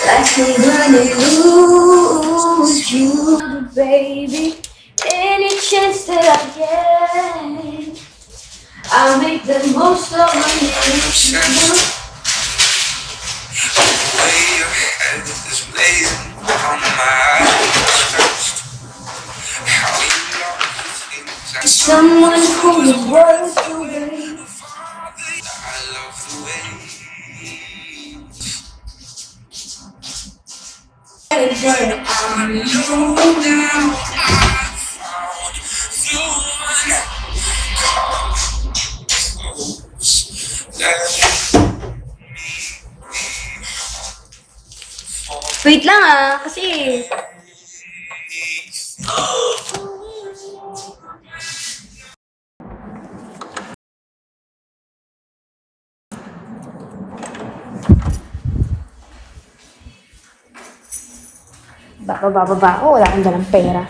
Like I'm gonna lose you, baby. Any chance that I get, I'll make the most of my life. Way your head is blazing on my chest. How you love things Someone who is worth the wait. I love the way. I know now I found the one. Wait lang ah, kasi... Baba. Oh, wala kang dalang pera.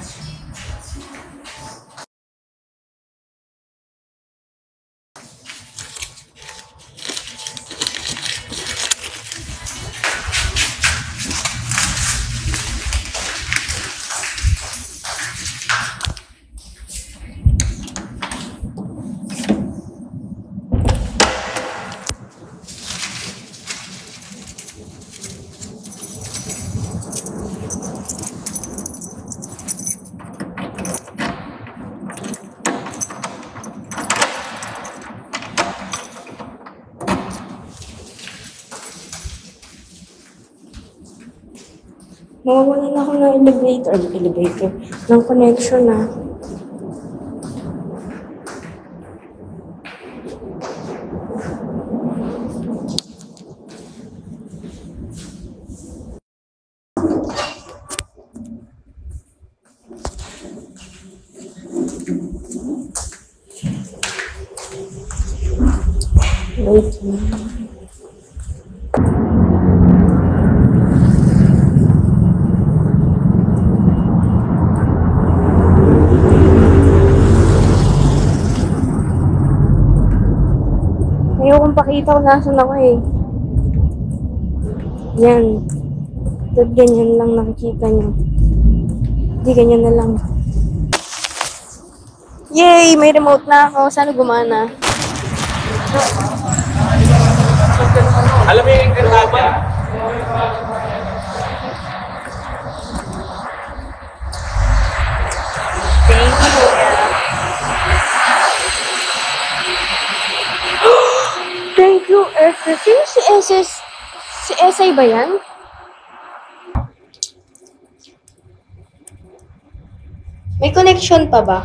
Mawawalan ako ng elevator, ng connection na. Wait lang. Ayokong pakita kung nasan ako eh. Yan. Dahil ganyan lang nakikita nyo. Hindi ganyan na lang. Yay! May remote na ako. Sana gumana. Alam mo yung kantaba? Thank you. Thank you, Esther. Sino si SS? Si SI ba yan? May connection pa ba?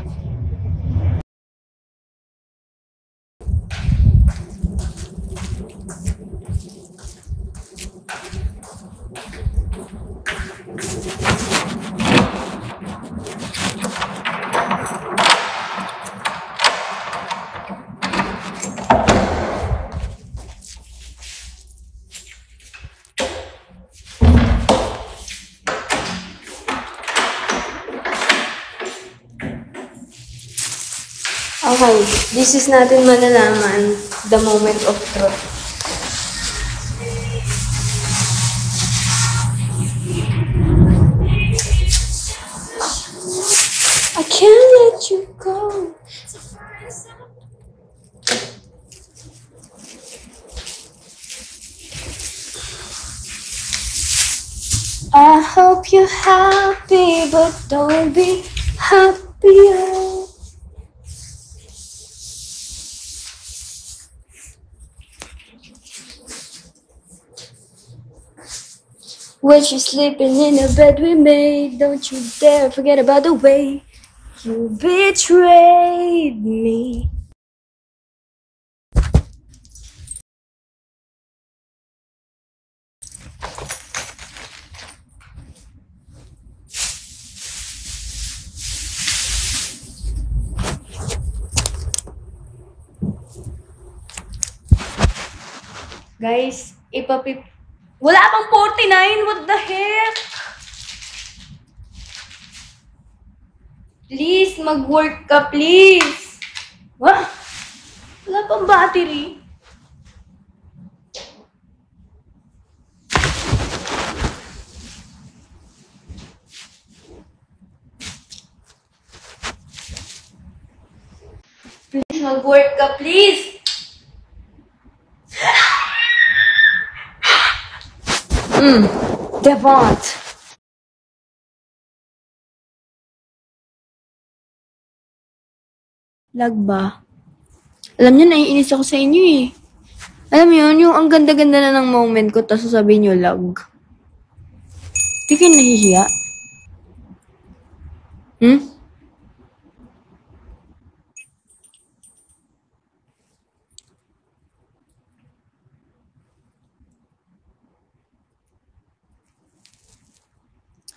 Okay, this is natin malalaman the moment of truth. I can't let you go. I hope you're happy, but don't be happier. When she's sleeping in the bed we made, don't you dare forget about the way you betrayed me. Guys, wala pang 49! What the heck? Please, mag-work ka, please! Wala pang battery. Mag-work ka, please! Devont! Lag ba? Alam niyo, naiinis ako sa inyo eh. Alam mo yun, yung ang ganda-ganda na ng moment ko, tapos sasabihin niyo lag. Di kayo nahihiya?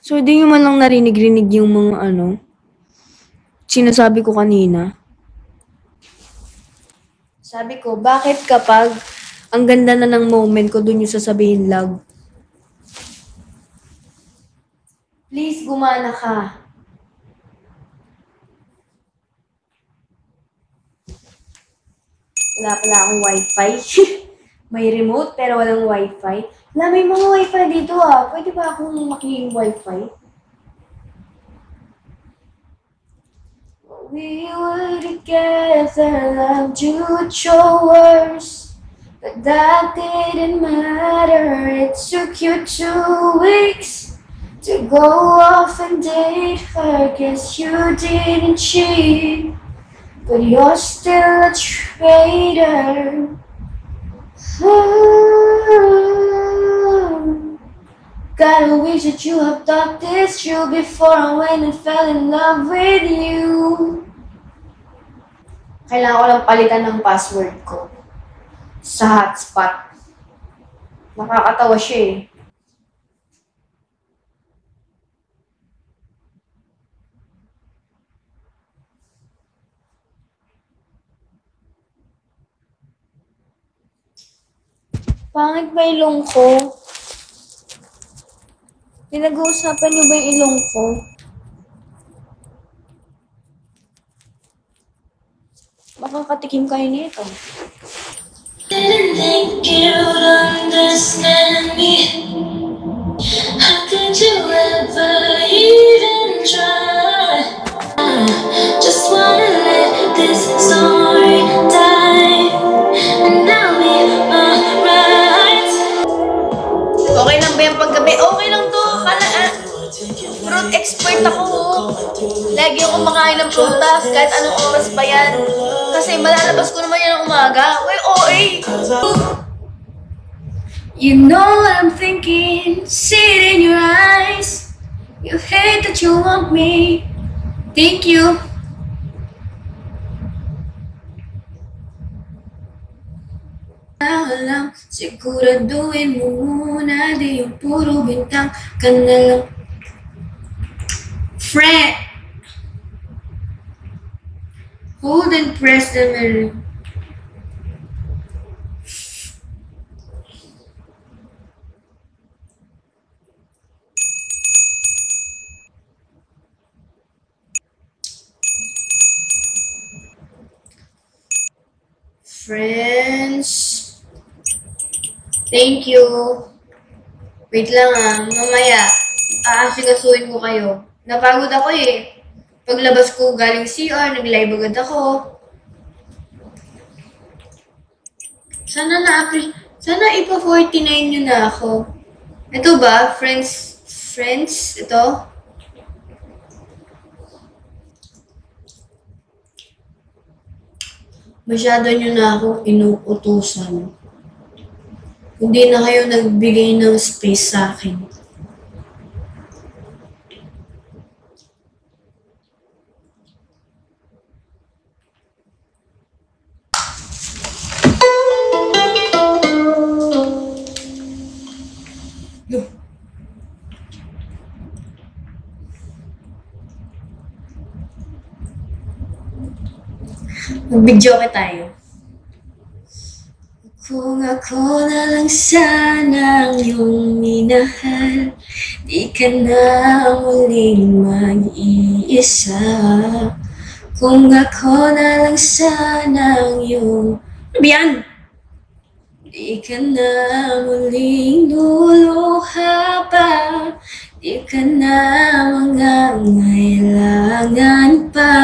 So, di nyo man lang narinig-rinig yung mga sinasabi ko kanina. Sabi ko, bakit kapag ang ganda na ng moment ko, dun yung sasabihin lag? Please, gumana ka. Wala pala akong wifi. May remote pero walang wifi. Wala, may mga wifi dito ah. Pwede ba akong maki-wifi? We were together, loved you at your worst. But that didn't matter. It took you 2 weeks to go off and date her. Guess you didn't cheat, but you're still a traitor. Gotta wish that you have thought this through before I went and fell in love with you. Kailangan ko lang palitan ng password ko sa hotspot. Nakakatawa siya eh. Pangit ba ilong ko? Pinag-uusapan niyo ba yung ilong ko? Makakatikim kayo nito. Didn't think you'd understand me. How could you ever even try? Just wanna let this story die, and I'll be alright. Okay lang ba yung paggabi? Okay lang to. Fruit expert ako. Lagi ako kumakain ng prutas kahit anong oras pa yan. Kasi malalabas ko naman yan ng umaga. Uy, OA! You know what I'm thinking, see it in your eyes. You hate that you want me. Thank you. Alam, siguraduhin mo muna, di yung puro bintang ka na lang. Friend! Hold and press the mirror. Friends, thank you. Wait lang mamaya, aasikasuhin ko kayo. Napagod ako eh. Paglabas ko galing CR, nag-live agad ako. Sana ipa-49 nyo na ako. Ito ba? Friends? Ito? Masyado nyo na ako inuutusan. Hindi na kayo nagbigay ng space sa akin. Mag-videoke tayo. Kung ako na lang sana ang iyong minahal, di ka na muling mag-iisa. Kung ako na lang sana ang iyong... Ano ba yan? Di ka na muling luluha pa, di ka na mangangailangan pa.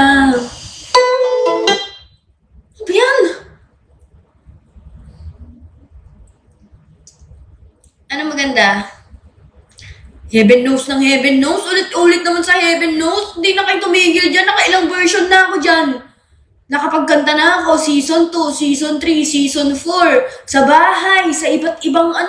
maganda. Heaven knows ng heaven knows. Ulit-ulit naman sa heaven knows. Hindi na kayo tumigil dyan. Nakailang version na ako dyan. Nakapagkanta na ako. Season 2, Season 3, Season 4. Sa bahay, sa iba't ibang mga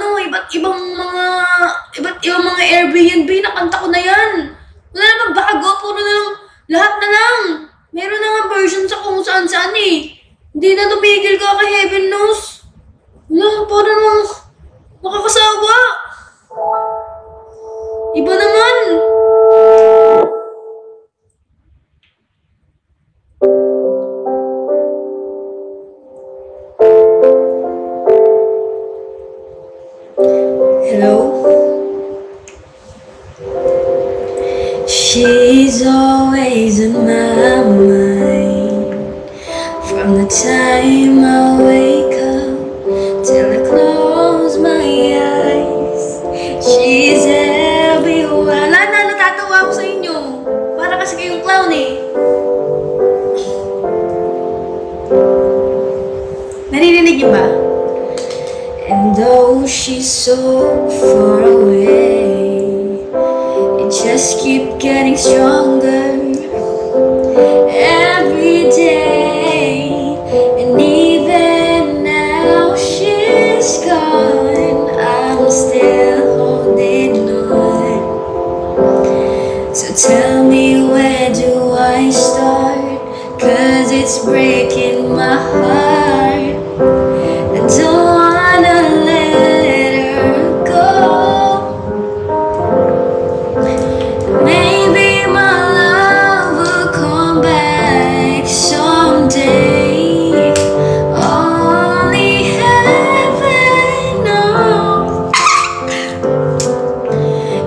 Airbnb. Nakanta ko na yan. Wala na magbago. Puro na lang. Lahat na lang. Meron na nga version sa kung saan-saan eh. Hindi na tumigil ka kay heaven knows. Wala, parang namang makakasawa. Iba naman. Hello? She's always in my mind. From the time I wake up till I close my eyes, she's everywhere. Natatawa ako sa inyo. Para kasi kayong clown eh. Naririnig niyo ba? And though she's so far away, it just keeps getting stronger every day. And even now she's gone, I'm still holding on. So tell me, where do I start? 'Cause it's breaking my heart. I don't wanna let her go. Maybe my love will come back someday. Only heaven knows.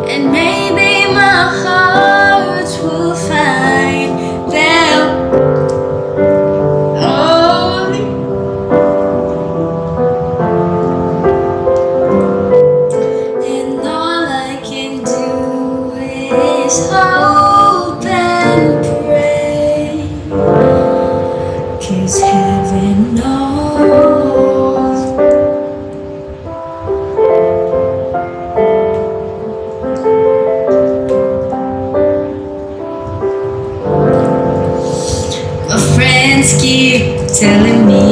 And maybe my heart will find them. Only. And all I can do is hope and pray. 'Cause heaven knows. My friends keep telling me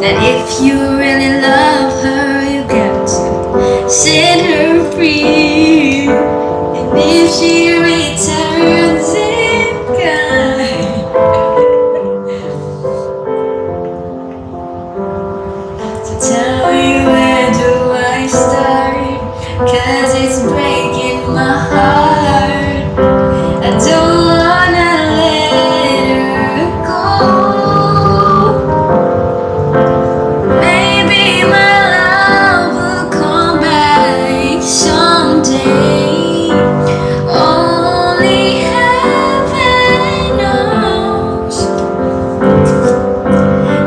that if you really love her, you got to set her free. And if she returns in kind, so tell me, where do I start? 'Cause it's breaking my heart. I don't wanna let her go. Maybe my love will come back someday. Only heaven knows.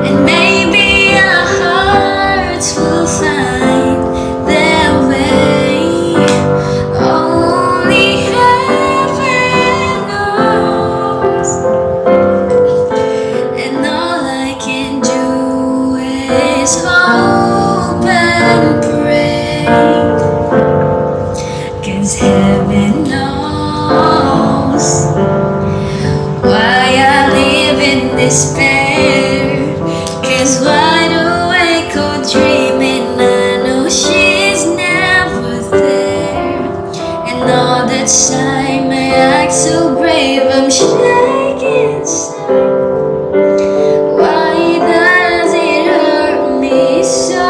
And maybe our hearts will find their way. Only heaven knows. And all I can do is hope and pray. 'Cause heaven knows why I live in despair. 'Cause wide awake or dreaming, I know she's never there. And all the time I act so brave, I'm shaking inside. Why does it hurt me so?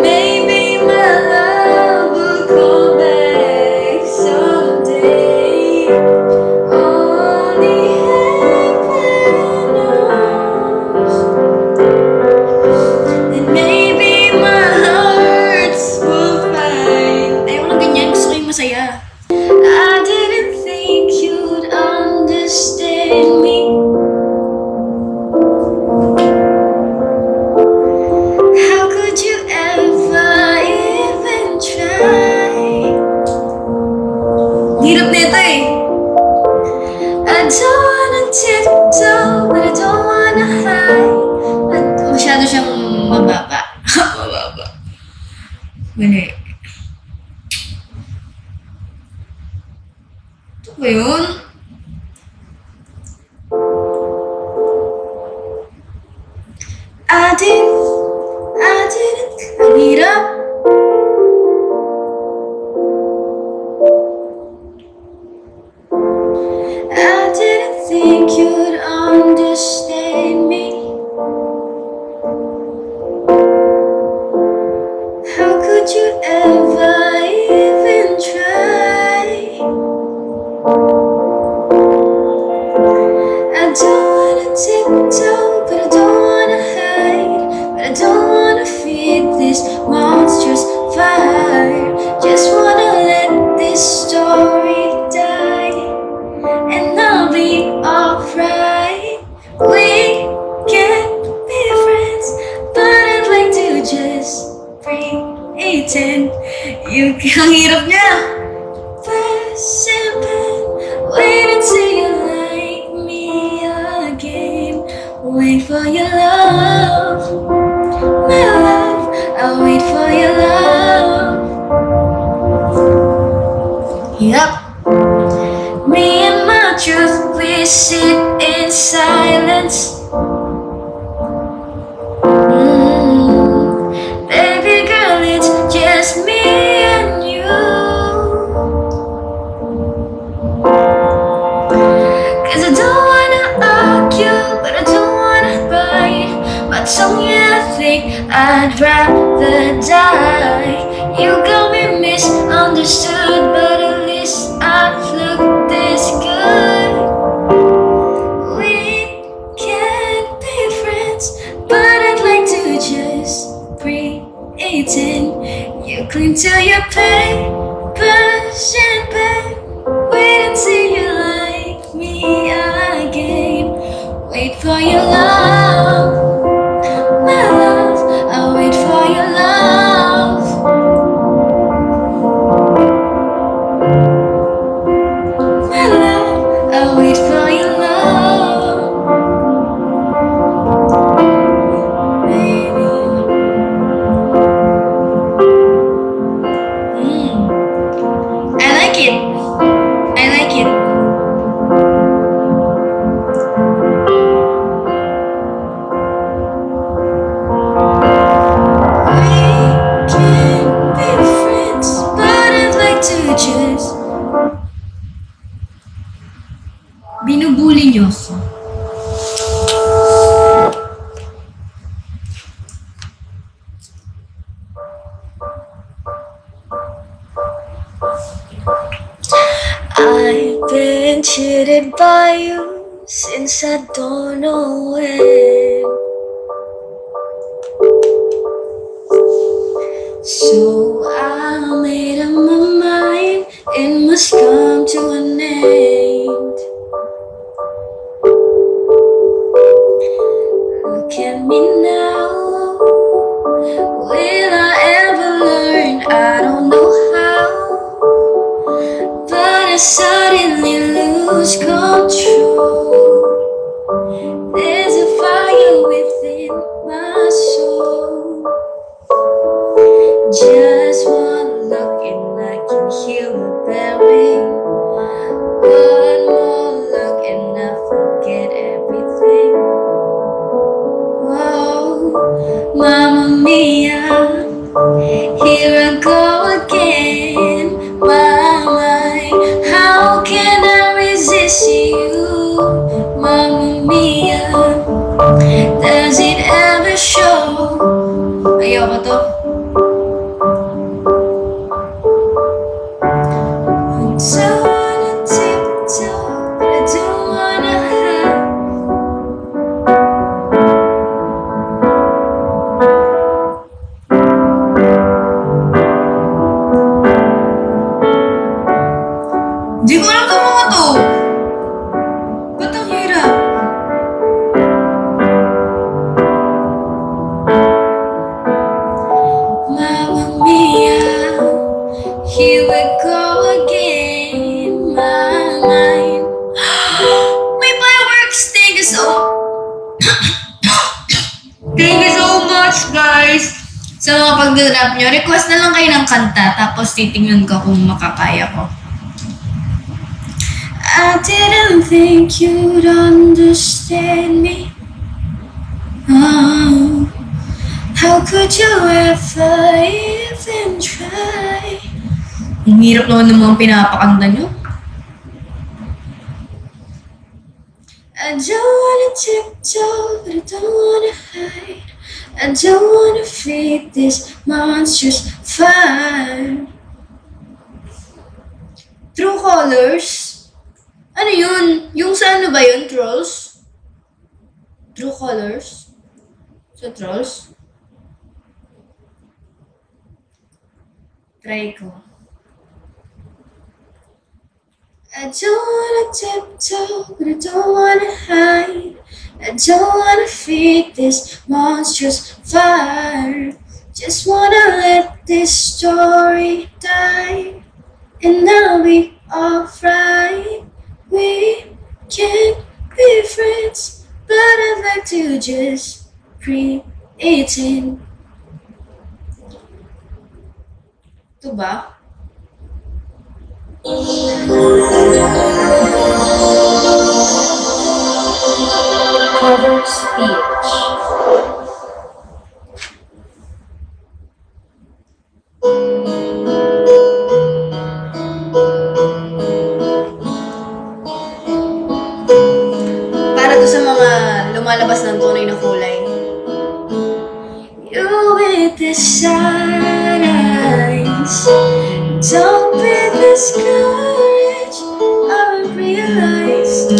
Maybe my love will come back someday. Only heaven knows. And maybe my hearts will find. Ayaw lang ganyan, gusto ko yung masaya. I didn't think you'd understand me. How could you ever even try? Hirap nito eh. I don't wanna tiptoe wanna hide. At masyado siyang mababa. Mababa. Mali. Ito ba yun? I didn't, ang hirap. I didn't think you'd understand me. How could you ever even try? I don't wanna tiptoe, but I don't wanna hide. But I don't wanna feed this monstrous fire. Just wanna let this story die, and I'll be alright. We can't be friends, but I'd like to just pretend. Ang hirap niya. Simple, wait until you like me again. Wait for your love, my love. I'll wait for your love. Yup. Me and my truth, we sit in silence. Baby girl, it's just me and you. Cause I don't wanna argue, but I don't wanna bite my tongue, yeah, I think I'd rather die. You got me misunderstood, but at least I look this good. We can't be friends, but I'd like to just pretend. You cling to your papers and pen. Wait until you like me again. Wait for your love, my love. I'll wait for your love. My love, I'll wait for your love. Baby. I like it. I like it. We can't be friends, but I'd like to just. Binubuli niyo ako. I've been cheated by you since I don't know when. So I made up my mind, it must come to an end. Look at me now, will I ever learn? I don't know how, but I suddenly lose control. There's a fire within my soul. Just one look and I can hear a belly. pag-rap nyo, request na lang kayo ng kanta, tapos titingnan ko kung makakaya ko. I didn't think you'd understand me. Oh, how could you ever even try? Ang hirap naman ng mga pinapakanta nyo. I don't wanna tiptoe, but I don't wanna hide. I don't wanna feed this monstrous fire. True Colors? Ano yun? Yung sa ano ba yun? Trolls? True Colors? Sa Trolls? Try ko. I don't wanna tiptoe, but I don't wanna hide. I don't wanna feed this monstrous fire. Just wanna let this story die, and I'll be alright. We can't be friends, but I'd like to just pretend. Ito ba? Cover speech. Para to sa mga lumalabas ng tunay na kulay. You with the sad eyes, don't be discouraged, I realize.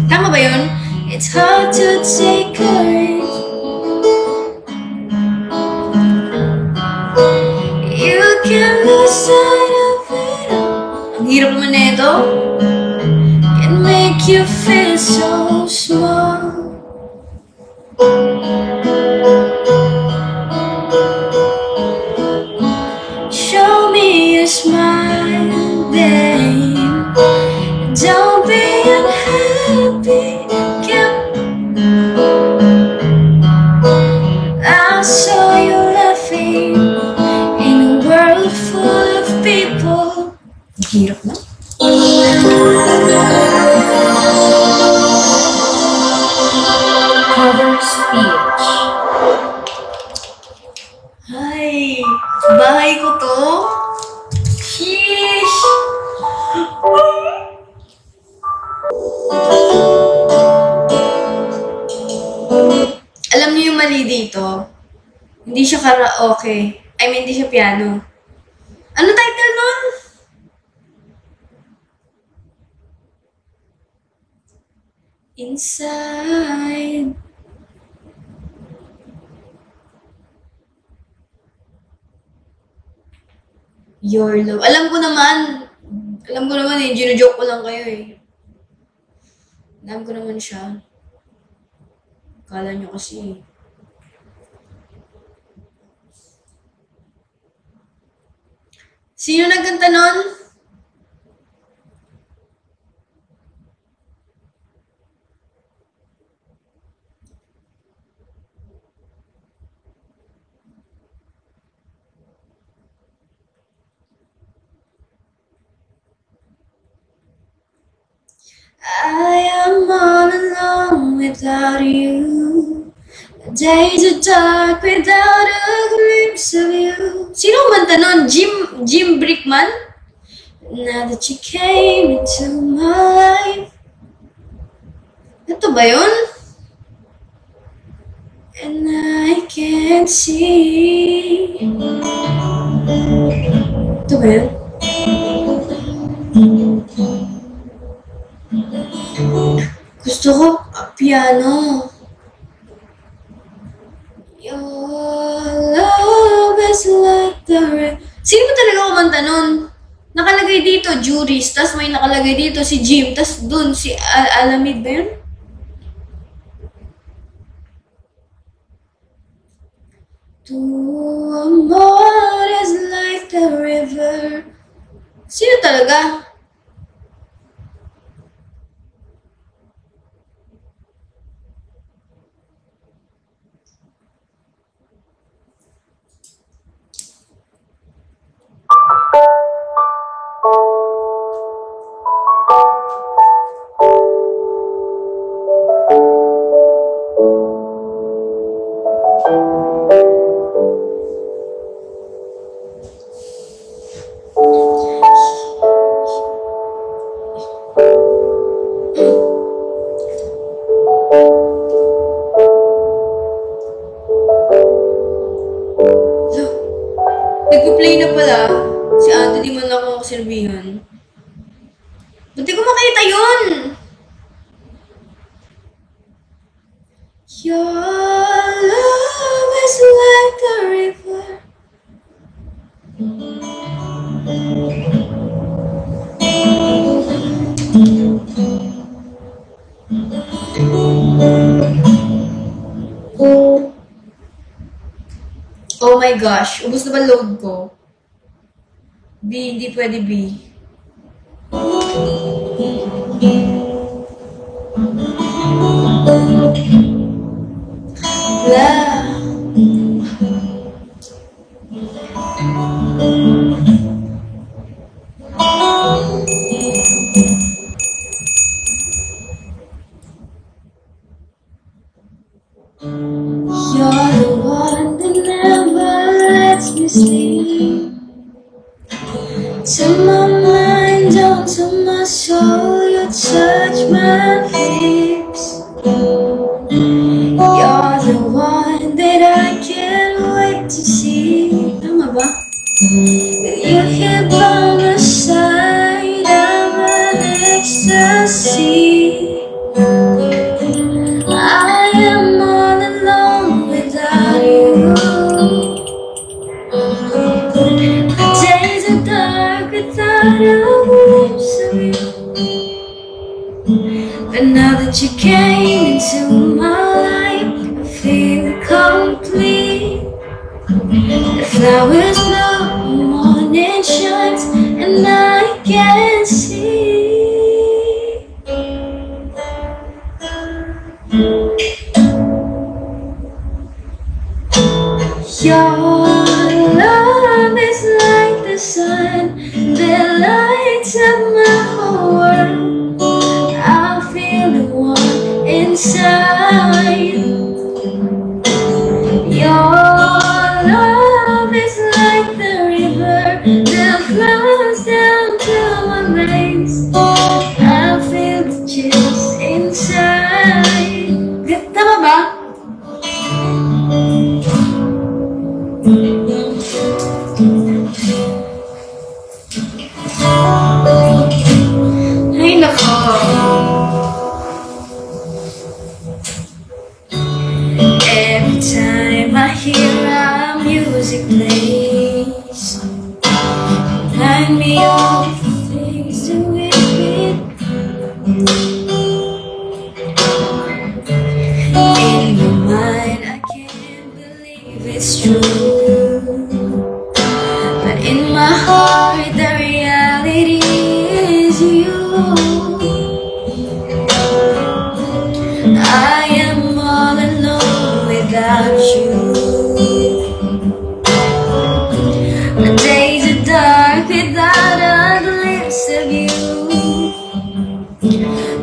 Tama ba yun? It's hard to take courage. You can lose sight of it all. Ang hirap naman na ito. Can make you feel so small. Show me a smile, babe. Don't be unhappy. I saw you laughing in a world full of people. Hirap na. Cover speech. Ay, bahay ko to. Sheesh. Alam niyo yung mali dito? Hindi siya karaoke. I mean, hindi siya piano. Ano title nun? Inside. Your love. Alam ko naman eh. Gino-joke ko lang kayo eh. Alam ko naman siya. Kala nyo kasi. Sino nagkanta nun? I am all alone without you. The days are dark without a glimpse of you. Sino kumanta nun? Jim Brickman? Now that you came into my life. Ito ba yun? And I can't see. Ito ba yun? Gusto ko piano. Your love is like the rain. Sino ba talaga kumanta nun? Nakalagay dito, Juris. Tas may nakalagay dito si Jim. Tas dun si Alamid ba yun? To amor is like the river. Sino talaga? sinabihan. Ba't di ko makita yun? Your love is like a river. Oh my gosh, ubos na ba load ko? B, hindi pwede B. Blah. You're the one that never lets me sleep. To my mind, down to my soul, you touch my lips. You're the one that I can't wait to see. Tama ba? You're here by my side, I'm an ecstasy. I am all alone without you. The days are dark without a glimpse of you. But now that you came into my life, I feel complete. The flowers bloom, the morning shines, and I can see. Your love is like the sun that lights up my whole world. I feel the warmth inside. Your love is like the river that flows down to my veins. I feel the chills inside. Tama ba? Ay, nako. Every time I hear our music plays, remind me of the things that we've been. In my mind, I can't believe it's true, but in my heart, the reality is you. I am all alone without you. The days are dark without a glimpse of you.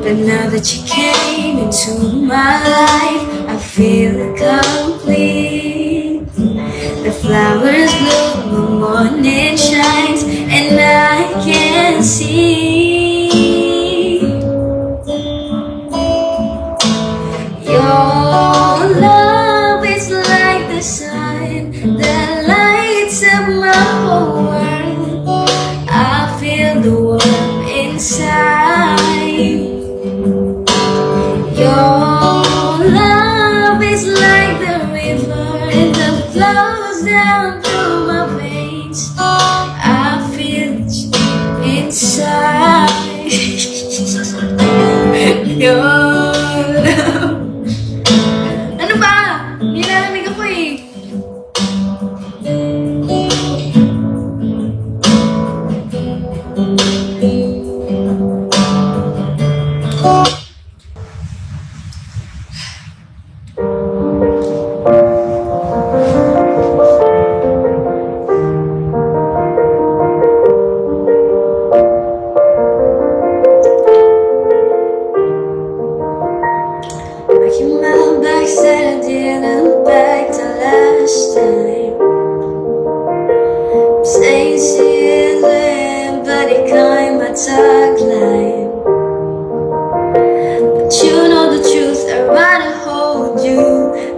But now that you came into my life, I feel complete. The flowers bloom, the morning shines, and I can see. Your love is like the sun that lights up my whole world. I feel the warmth inside. Your love is like the river that flows down through my veins. I feel it inside. Your love. Ano ba? Nilalamig ako eh. Making my back said I didn't back the last time. Saying season, but it climbed my tagline. But you know the truth, I'd rather hold you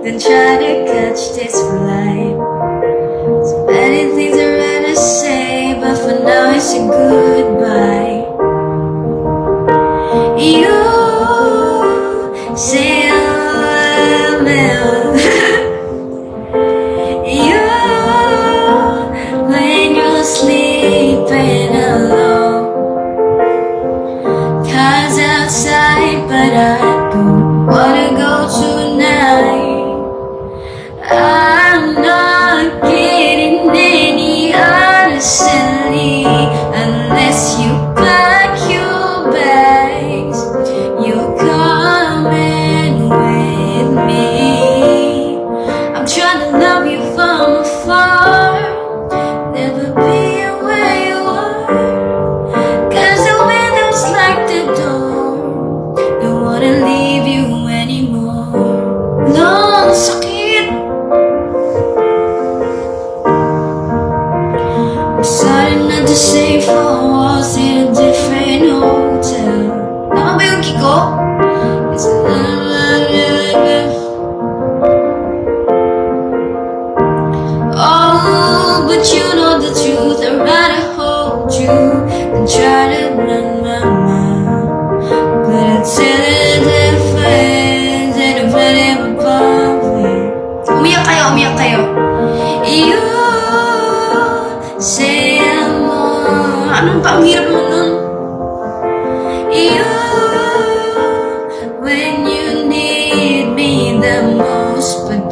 than try to catch this flight. So many things I'd rather say, but for now it's say goodbye. You say amen. You when you're sleeping alone. 'Cause outside, but I don't wanna go tonight. I'm not getting any honestly unless you pack your bags. You're coming with me. I'm trying to love you from afar, never be where you are. 'Cause the window's like the door, don't wanna leave you anymore. Long sakit, decided not to say four walls in a different hotel. Tama ba yung Kiko? It's oh, but you know the truth. I'd rather hold you than try to run my mouth. But I tell it their friends and I'm ready above me. Umiyak kayo. You say I'm more. Anong pa? Ang hirap mo nun. You, when you need me the most, but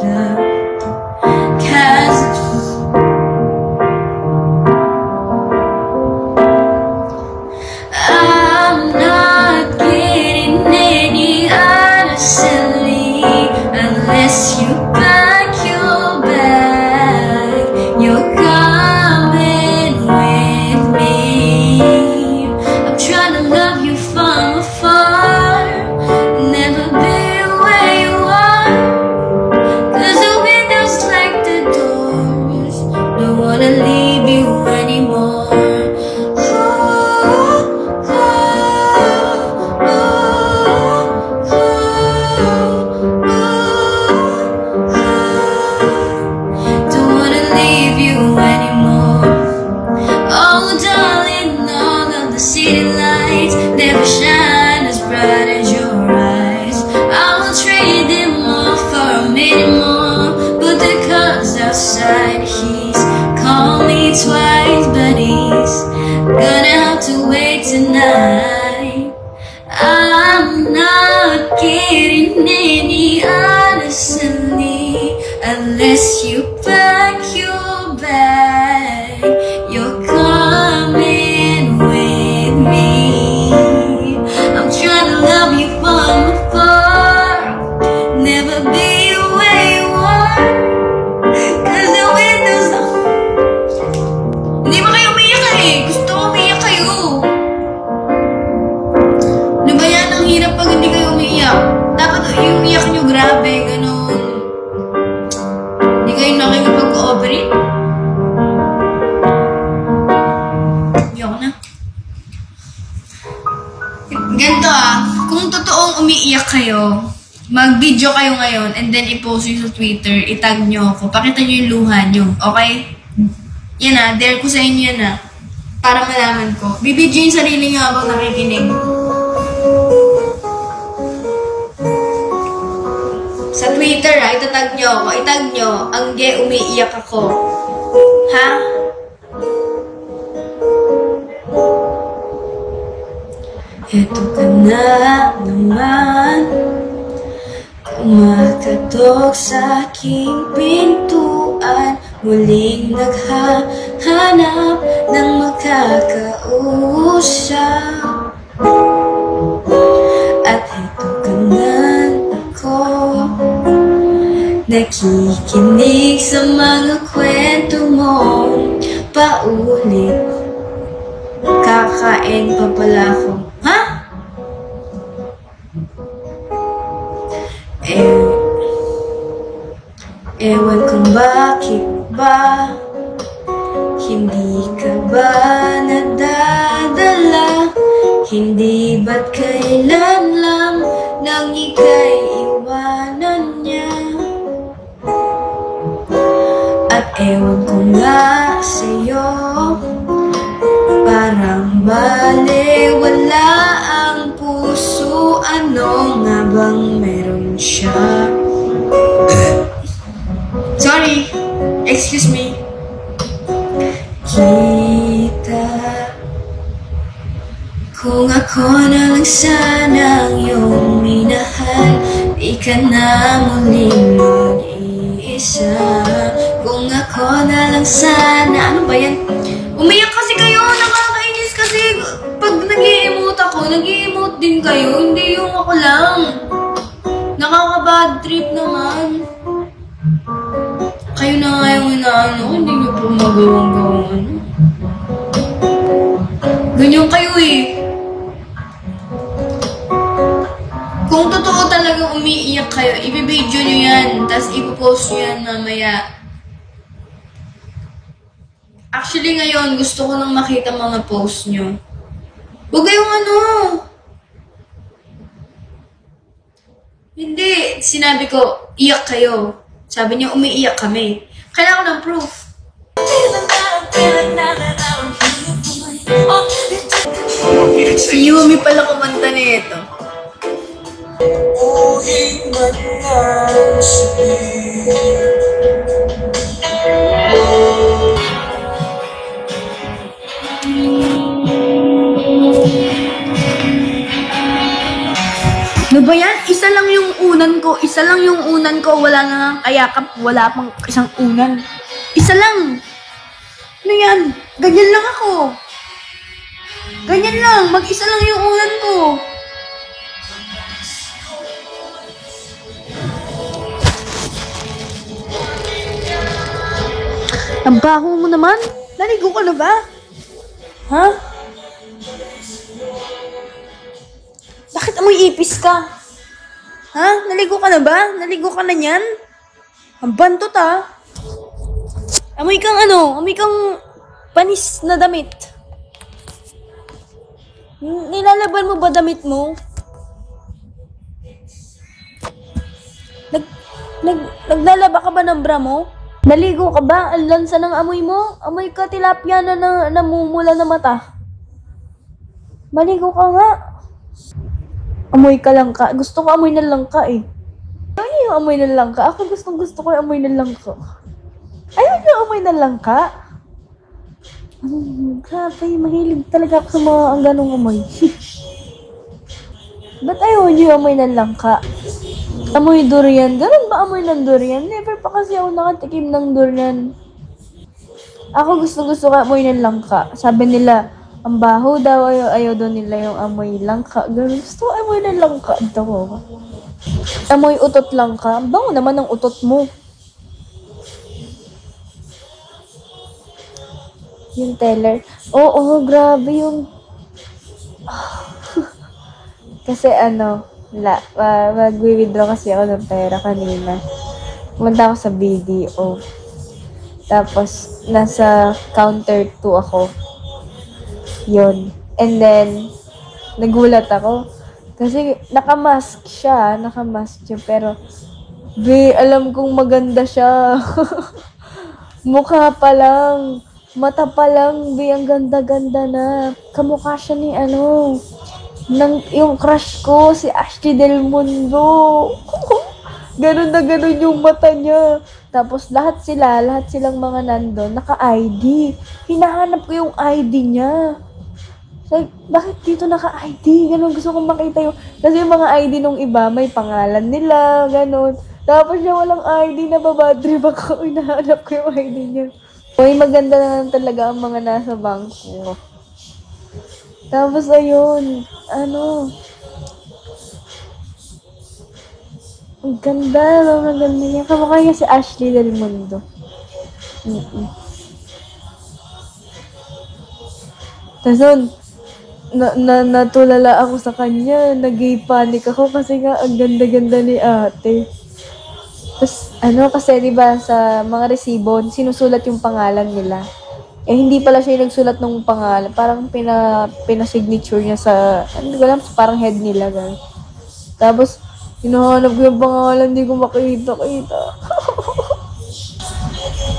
I'm not getting any honestly unless you pack your bag. You're coming with me. I'm trying to love you from afar, never be where you are. 'Cause the windows like the doors, don't wanna leave you anymore. Don't wanna leave you anymore. Oh darling, all of the city lights never shine as bright as your eyes. I will trade them all for a minute more, but the car's outside. He's called me twice, but he's gonna have to wait tonight. I'm not getting any honestly unless you pack your bag. You're coming with me. I'm trying to love you from afar, never be where you are. 'Cause the windows are... Hindi ba kayo umiyak eh? Gusto ko umiyak kayo. Ano ba yan? Ang hirap pag hindi kayo umiyak. Dapat yung umiyak nyo, grabe, ganun. Hindi kayo nakikipag-cooperate. Ayoko na. Ganito kung totoong umiiyak kayo, mag-video kayo ngayon and then i-post nyo sa Twitter, itag nyo ako, pakita nyo yung luha nyo, okay? Yan dare ko sa inyo yan para malaman ko. Bibidyo yung sarili nyo habang nakikinig. Sa Twitter itatag nyo ako, itag nyo, Angge umiiyak ako. Ha? Eto ka na naman, kumakatok sa aking pintuan, muling naghahanap ng makakausap. At eto ka na ako, nakikinig sa mga kwento mo, paulit. Kakain pa pala ako. Ha? Ewan kung bakit ba hindi ka ba nadadala? Hindi ba't kailan lang nang ika'y iwanan niya? At ewan ko nga sa'yo, para wala ang puso, ano nga bang meron siya? Sorry, excuse me. Kita, kung ako na lang sana ang iyong minahal, di ka na muling mag-iisa. Kung ako na lang sana, ano ba yan? Umiyak kasi kayo, nakakainis kasi pag nag-i-emote ako, nag-i-emote din kayo, hindi yung ako lang. Nakaka-bad trip naman. Kayo na nga yung inaano, hindi nyo po magawang-gawang ano. Ganyan kayo eh. Kung totoo talaga umiiyak kayo, ibibidyo nyo yan, tapos ipopost nyo yan mamaya. Actually ngayon, gusto ko nang makita mga post nyo. Huwag kayong ano. Hindi, sinabi ko, iyak kayo. Sabi niyo, umiiyak kami. Kailangan ko ng proof. Si Yumi pala kumanta nito. Ano ba yan? Isa lang yung unan ko. Isa lang yung unan ko. Wala nga nga kayakap. Wala pang isang unan. Isa lang. Ano yan? Ganyan lang ako. Ganyan lang. Mag-isa lang yung unan ko. Ang baho mo naman. Naligo ka na ba? Ha? Bakit amoy ipis ka? Ha? Naligo ka na ba? Naligo ka na niyan? Ang bantot ha? Amoy kang ano? Amoy kang panis na damit. Nilalaban mo ba damit mo? Naglalaba ka ba ng bra mo? Naligo ka ba? Ang lansa ng amoy mo? Amoy ka tilapia na namumula na mata. Maligo ka nga. Amoy ka lang ka. Gusto ko amoy na lang ka eh. Ayaw niyo yung amoy na lang ka. Ako gusto ko yung amoy na lang ka. Ayaw niyo amoy na lang ka. Grabe, mahilig talaga ako sa mga ang ganong amoy. Ba't ayaw niyo yung amoy na lang ka? Amoy durian. Ganun ba amoy ng durian? Never pa kasi ako nakatikim ng durian. Ako gusto ko amoy ng langka. Sabi nila, ang baho daw, ayaw daw nila yung amoy langka. Ganun, gusto ko amoy ng langka. Ito ko. Amoy utot langka. Ang bango naman ng utot mo. Yung teller. Oo, grabe yung... Kasi ano, mag-withdraw kasi ako ng pera kanina. Pumunta ako sa BDO. Tapos, nasa counter 2 ako. Yun. And then, nagulat ako. Kasi, nakamask siya. Pero, alam kong maganda siya. Mukha pa lang. Mata pa lang, ang ganda-ganda na. Kamukha siya ni yung crush ko, si Ashley Del Mundo. Ganun na ganun yung mata niya. Tapos lahat silang mga nandun, naka-ID. Hinahanap ko yung ID niya. Like, bakit dito naka-ID? Ganun, gusto kong makita yung... Kasi yung mga ID nung iba, may pangalan nila, ganun. Tapos siya walang ID, na babadrip ako. Hinahanap ko yung ID niya. Uy, maganda na talaga ang mga nasa bangko. Tapos, ayun, ang ganda niya. Kamukha niya si Ashley Del Mundo. Tapos, natulala ako sa kanya. Nag-gay panic ako kasi nga, ang ganda-ganda ni ate. Tapos, kasi diba, sa mga resibo, sinusulat yung pangalan nila. Eh, hindi pala siya yung nagsulat ng pangalan. Parang pina-signature niya sa, hindi ko alam, parang head nila. Ganun. Tapos, hinahanap ko yung pangalan, hindi ko makita.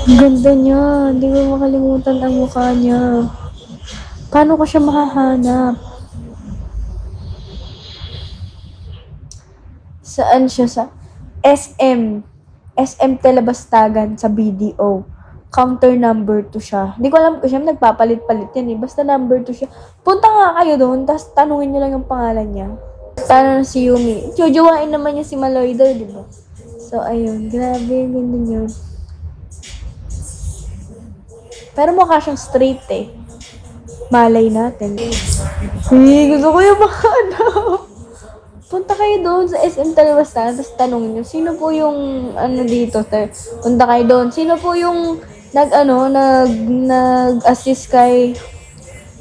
Ang ganda niya. Hindi ko makalimutan ang mukha niya. Paano ko siya mahahanap? Saan siya sa SM. SM Telebastagan sa BDO. Counter number 2 siya. Hindi ko alam kung siya nagpapalit-palit yan eh. Basta number 2 siya. Punta nga kayo doon, tapos tanungin nyo lang yung pangalan niya. Paano na si Yumi? Jojowain naman niya si Maloider, di ba? So, ayun. Grabe, ganun yun. Pero mukha siyang straight eh. Malay natin. Gusto ko yung mga ano. Punta kayo doon sa SM Telebastagan, tapos tanongin nyo, sino po yung ano dito? Punta kayo doon. Sino po yung nag-assist kay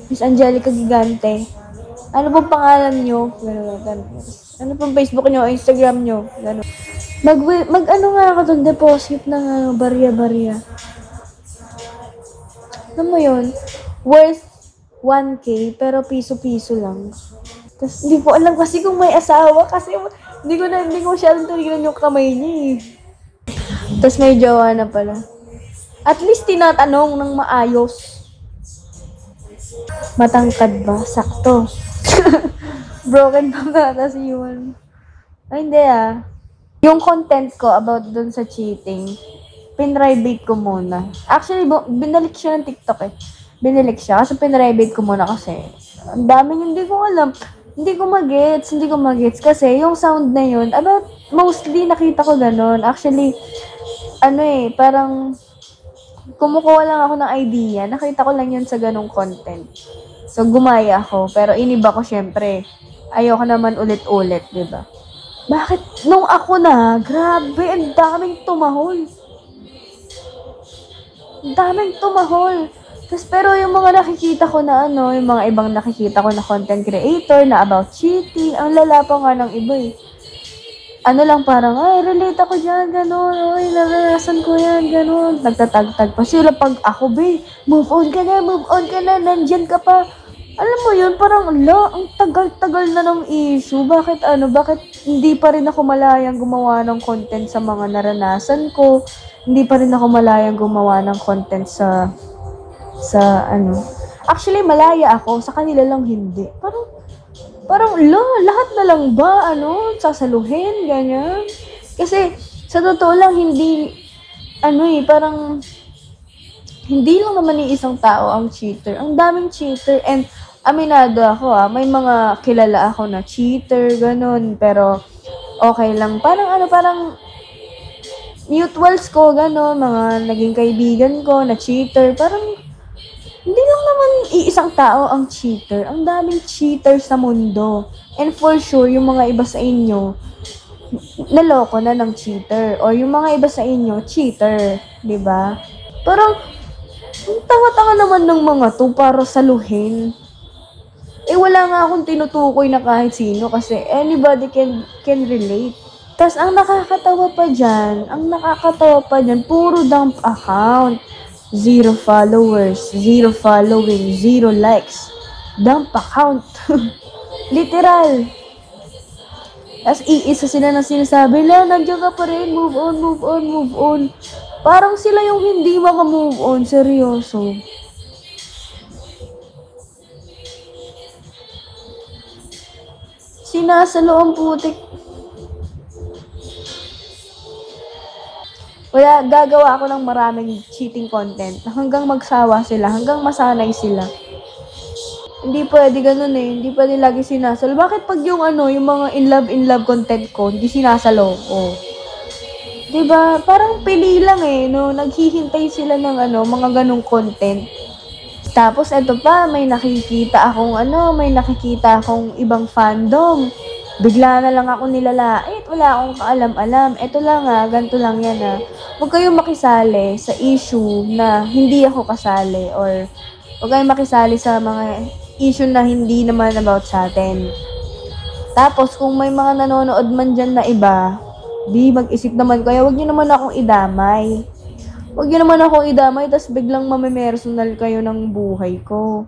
Miss Angelica Gigante? Ano pong pangalan nyo? Ganun. Ano pong Facebook nyo? Instagram nyo? Ganun. Mag-ano nga ako doon, deposit ng barya-barya. Alam mo yun? Worth 1K, pero piso-piso lang. Tapos, hindi ko alam kasi kung may asawa, kasi hindi ko siya tinignan yung kamay niya eh. Tapos may jowa na pala. At least tinatanong ng maayos. Matangkad ba? Sakto. Broken pa ba si Yuan? Ay, hindi ah. Yung content ko about dun sa cheating, pinribate ko muna. Actually, binalik siya ng TikTok eh. Binalik siya kasi pinribate ko muna kasi ang daming hindi ko alam. Hindi ko magets kasi yung sound na yun, about mostly nakita ko ganun. Actually, parang kumukuha lang ako ng idea. Nakita ko lang yun sa ganung content. So, gumaya ako. Pero iniba ko syempre. Ayoko naman ulit-ulit, di ba? Bakit? Nung ako na, grabe, ang daming tumahol. Tapos, pero yung mga nakikita ko na yung mga ibang nakikita ko na content creator na about cheating, ang lala pa nga ng iba eh. Lang parang, relate ako dyan, gano'n, naranasan ko yan, gano'n. Nagtatag-tag pa sila pag ako, move on ka na, nandyan ka pa. Alam mo yun, parang, ang tagal-tagal na ng issue. Bakit hindi pa rin ako malayang gumawa ng content sa mga naranasan ko. Hindi pa rin ako malayang gumawa ng content sa Actually, malaya ako. Sa kanila lang hindi. Parang, lahat na lang ba, sasaluhin, ganyan. Kasi, sa totoo lang, parang, hindi lang naman ni isang tao ang cheater. Ang daming cheater. And, aminado ako may mga kilala ako na cheater, ganun. Pero, okay lang. Parang, mutuals ko, ganun. Mga naging kaibigan ko na cheater. Parang, hindi lang naman iisang tao ang cheater. Ang daming cheaters sa mundo. And for sure, yung mga iba sa inyo, naloko na ng cheater. Or yung mga iba sa inyo, cheater. Diba? Parang, ang tanga-tanga naman ng mga to para saluhin. Wala nga akong tinutukoy na kahit sino kasi anybody can relate. Tapos, ang nakakatawa pa dyan, puro dump account. 0 followers, 0 following, 0 likes. Dump account. Literal. As iisa sila na sinasabi, nandiyan ka pa rin, move on. Parang sila yung hindi maka-move on, seryoso. Sinasalo ang putik. Wala, gagawa ako ng maraming cheating content hanggang magsawa sila, hanggang masanay sila. Hindi pwede ganun eh. Hindi pwede lagi sinasalo. Bakit pag yung yung mga in love content ko, hindi sinasalo? Diba? Parang pili lang eh, no? Naghihintay sila ng mga ganung content. Tapos eto pa, may nakikita akong ibang fandom. Bigla na lang ako nilalait, wala akong kaalam-alam. Eto lang ganito lang yan Huwag kayong makisali sa issue na hindi ako kasali or huwag kayong makisali sa mga issue na hindi naman about sa atin. Tapos, kung may mga nanonood man dyan na iba, mag-isip naman kayo, huwag nyo naman akong idamay. Tapos biglang mamimersonal kayo ng buhay ko.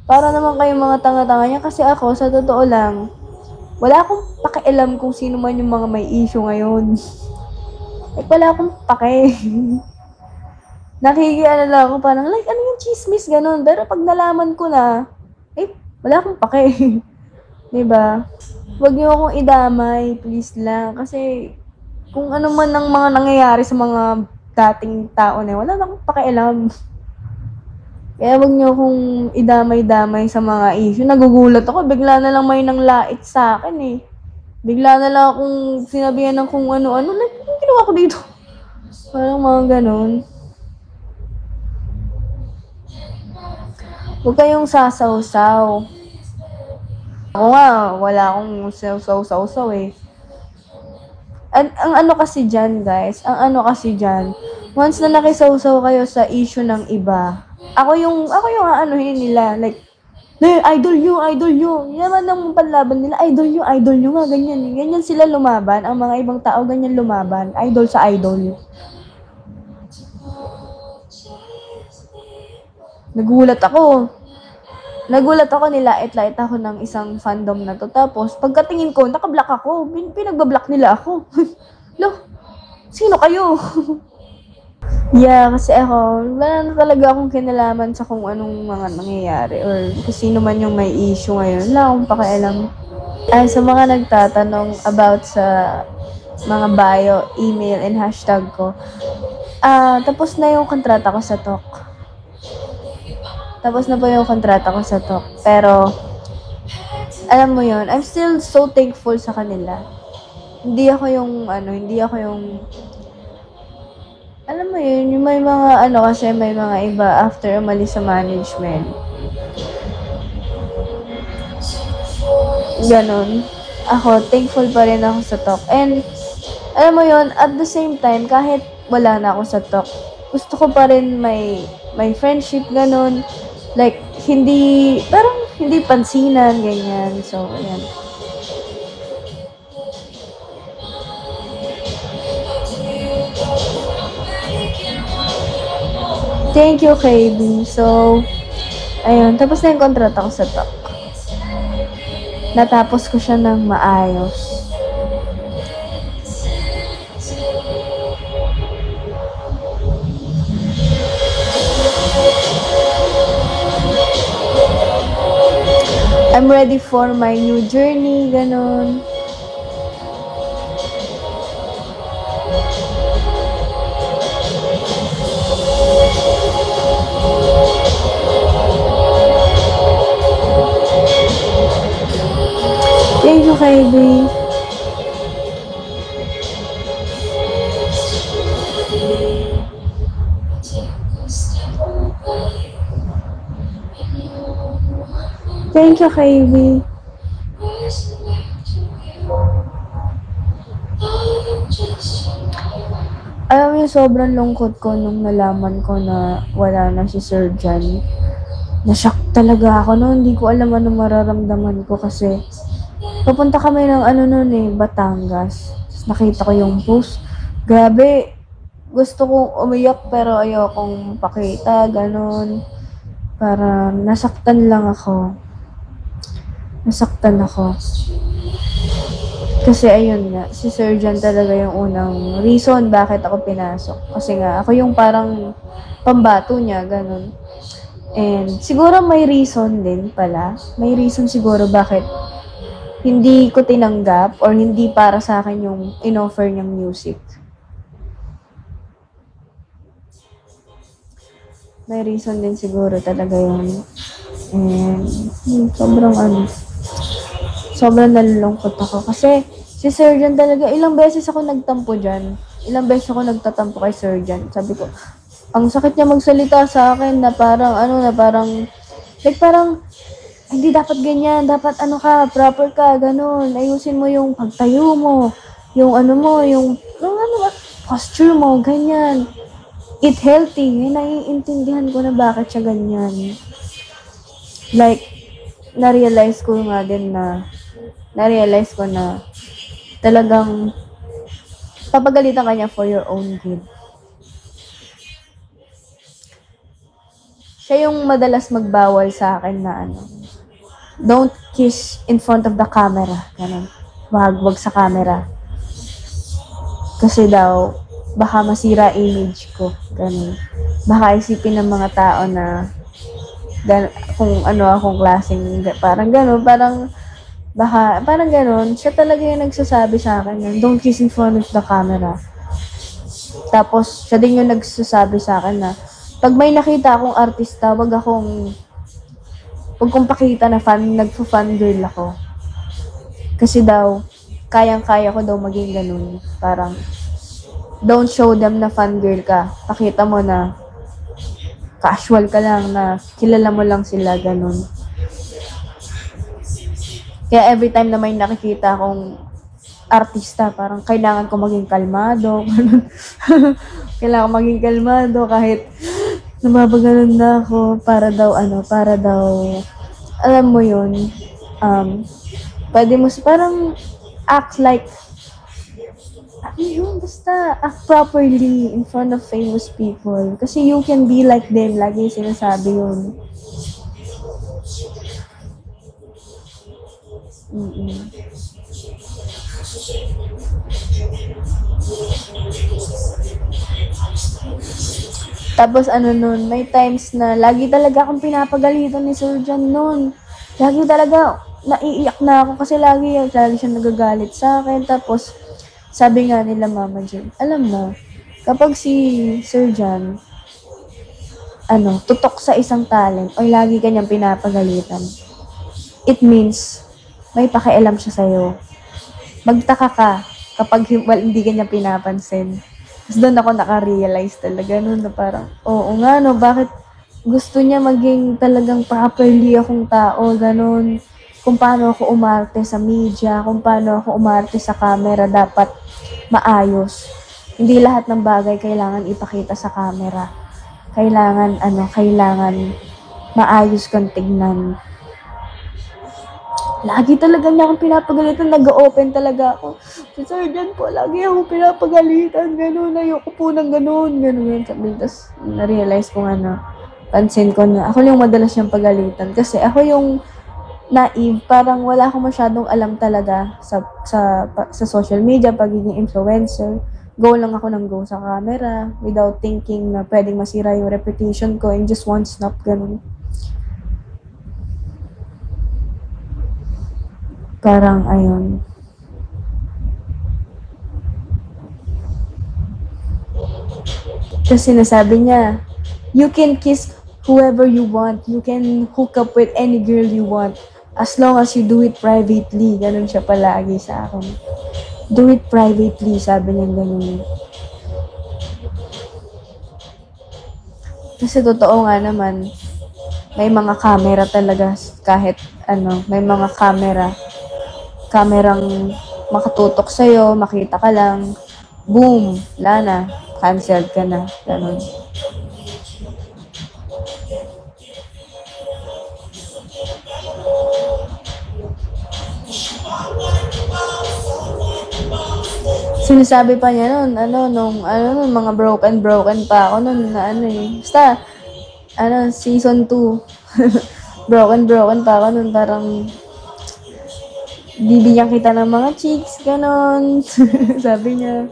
Para naman kayong mga tanga-tanga niya kasi ako, sa totoo lang, wala akong pakialam kung sino man yung mga may issue ngayon. Wala akong pake. Lang ako parang, ano yung chismis, ganun. Pero pag nalaman ko na, wala akong pake. Diba? Wag niyo akong idamay, please lang. Kasi, kung ano man ang mga nangyayari sa mga dating tao na yun, wala na akong pakialam. Kaya wag niyo akong idamay-damay sa mga issue. Nagugulat ako, bigla na lang may nanglait sa akin eh. Bigla na lang akong sinabihan ng kung ano-ano. Like, anong ginawa ko dito? Parang mga ganun. Huwag kayong sasaw-saw. Ako nga, wala akong saw-saw-saw eh. Ang ano kasi dyan, guys, once na nakisaw-saw kayo sa issue ng iba, ako yung aanuhin nila, like, idol nyo. Yaman ang panlaban nila, idol nyo nga, ganyan. Ganyan sila lumaban, ang mga ibang tao ganyan lumaban, idol sa idol. Nagulat ako, nilait-lait ako ng isang fandom na to. Tapos, pagkatingin ko, nakablock ako. Pinagbablock nila ako. Lo, sino kayo? Yeah, kasi ako, wala na talaga akong kinalaman sa kung anong mga nangyayari or kung sino man yung may issue ngayon. Wala akong pakialam. Ay, sa mga nagtatanong about sa mga bio, email, and hashtag ko, tapos na yung kontrata ko sa Talk. Tapos na po yung kontrata ko sa Talk. Pero, alam mo yun, I'm still so thankful sa kanila. Hindi ako yung, alam mo yun, yung may mga, kasi may mga iba after umalis sa management. Ganon. Ako, thankful pa rin ako sa Talk. And, alam mo yun, at the same time, kahit wala na ako sa Talk, gusto ko pa rin may friendship, ganon. Like, hindi pansinan, ganyan. So, ayan. Thank you, KB. So, ayun. Tapos na yung kontrata ko sa Talk. Natapos ko siya ng maayos. I'm ready for my new journey, ganon. Thank you, Kylie. Thank you, Kylie. Alam mo, sobrang lungkot ko nung nalaman ko na wala na si Sir John. Na-shock talaga ako noon. Hindi ko alam anong mararamdaman ko kasi papunta kami ng Batangas. Tapos nakita ko yung post. Grabe, gusto kong umiyak pero ayokong pakita, ganon. Para nasaktan lang ako. Nasaktan ako. Kasi ayun nga, si Sir John talaga yung unang reason bakit ako pinasok. Kasi nga, ako yung parang pambato niya, ganun. And siguro may reason din pala. May reason siguro bakit hindi ko tinanggap or hindi para sa akin yung in-offer niyang music. May reason din siguro talaga yun. And sobrang nalulungkot ako. Kasi si Sir John talaga, ilang beses ako nagtampo dyan. Ilang beses ako nagtatampo kay Sir John. Sabi ko, ang sakit niya magsalita sa akin na parang, hindi dapat ganyan, dapat proper ka, ganun. Ayusin mo yung pagtayo mo, yung posture mo, ganyan. Eat healthy. Naiintindihan ko na bakit siya ganyan. Like, na-realize ko na talagang papagalitan ka niya for your own good. Siya yung madalas magbawal sa akin na don't kiss in front of the camera. Ganun. Wag sa camera. Kasi daw, baka masira image ko. Ganun. Baka isipin ng mga tao na kung akong klaseng, parang gano'n, parang Baka, parang gano'n, siya talaga yung nagsasabi sa akin yun, don't kiss in front of the camera. Tapos, siya din yung nagsasabi sa akin na, pag may nakita akong artista, wag kong pakita na nagpo-fan girl ako. Kasi daw, kayang-kaya ko daw maging ganun. Parang, don't show them na fan girl ka. Pakita mo na casual ka lang, na kilala mo lang sila, ganun. Kaya every time na may nakikita akong artista, parang kailangan ko maging kalmado. Kailangan ko maging kalmado kahit nababagalan na ako para daw, alam mo yun, pwede mo, parang act like, basta act properly in front of famous people. Kasi you can be like them, lagi sinasabi yun. Tapos nun, may times na lagi talaga akong pinapagalitan ni Sir John nun. Lagi talaga, naiiyak na ako kasi lagi siya nagagalit sa akin. Tapos, sabi nga nila Mama Jane, alam mo, kapag si Sir John, tutok sa isang talent, o lagi kanyang pinapagalitan, it means, may pakialam siya sa'yo. Magtaka ka kapag hindi kanya pinapansin. Tapos doon ako naka-realize talaga nun na parang, oo nga no, bakit gusto niya maging talagang properly akong tao, ganun. Kung paano ako umarte sa media, kung paano ako umarte sa camera, dapat maayos. Hindi lahat ng bagay kailangan ipakita sa camera. Kailangan maayos kang tignan. Lagi talaga niya akong pinapagalitan, nag-open talaga ako. Si Sir John po, lagi akong pinapagalitan, gano'n, ayoko po ng gano'n. Tapos, na-realize ko pansin ko na ako yung madalas niyang pagalitan. Kasi ako yung naive, parang wala akong masyadong alam talaga sa social media, pagiging influencer. Go lang ako ng go sa camera, without thinking na pwedeng masira yung reputation ko in just one snap, gano'n. Parang, ayun. Kasi sinasabi niya, you can kiss whoever you want. You can hook up with any girl you want. As long as you do it privately. Ganun siya palagi sa akin. Do it privately, sabi niya ganun. Kasi totoo nga naman, may mga camera talaga kahit may mga kamerang makatutok sa'yo, makita ka lang, boom, wala na, canceled ka na, ganun. Sinasabi pa niya nung mga broken pa ako nun, basta, season 2, broken pa ako nun, parang, bibigyan kita ng mga chicks, ganon. Sabi niya.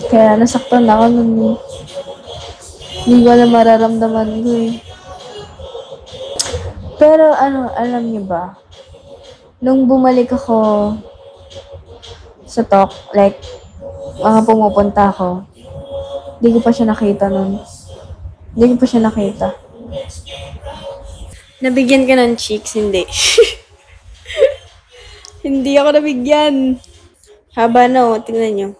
Kaya nasaktan ako nun. Hindi ko alam mararamdaman ko eh. Pero alam niyo ba? Nung bumalik ako sa talk, like, mga pumupunta ako, hindi ko pa siya nakita nun. Nabigyan ka ng chicks? Hindi. Hindi ako nabigyan. Haba na tingnan nyo.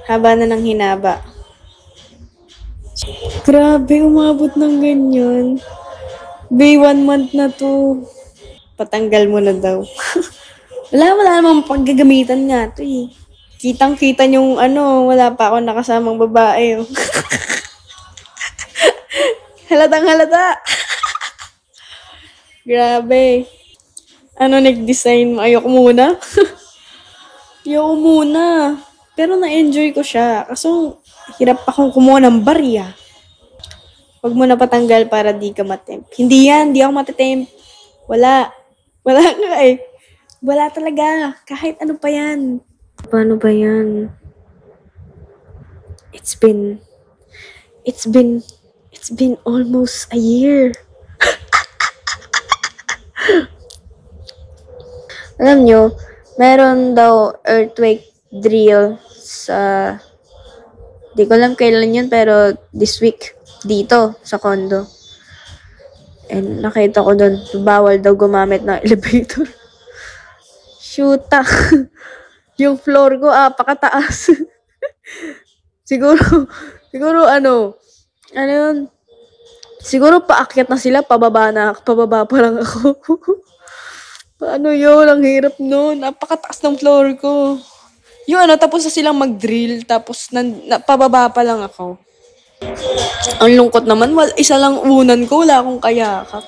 Haba na ng hinaba. Grabe, umabot ng ganyan. 1 month na to. Patanggal mo na daw. wala namang paggagamitan nga to eh. Kitang-kita yung wala pa ako nakasamang babae. Halatang-halata. Grabe. Nag-design mo? Ayoko muna. Pero na-enjoy ko siya. Kaso, hirap akong kumuha ng barya. Huwag mo na patanggal para di ka matemp. Hindi ako matetemp. Wala nga eh. Wala talaga. Kahit ano pa yan. Paano ba yan? It's been almost a year. Alam nyo, meron daw earthquake drill sa, di ko alam kailan yun, pero this week, dito, sa condo. And nakita ko doon, bawal daw gumamit ng elevator. Shoota. Yung floor ko, pakataas. siguro ano yun, siguro paakyat na sila, pababa pa lang ako. Paano yun? Ang hirap nun. Napakataas ng floor ko. Yung tapos na silang mag-drill, tapos pababa pa lang ako. Ang lungkot naman, isa lang unan ko, wala akong kayakap.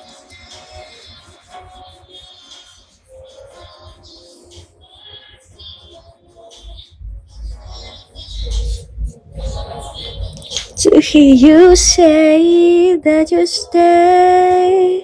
To hear you say that you stay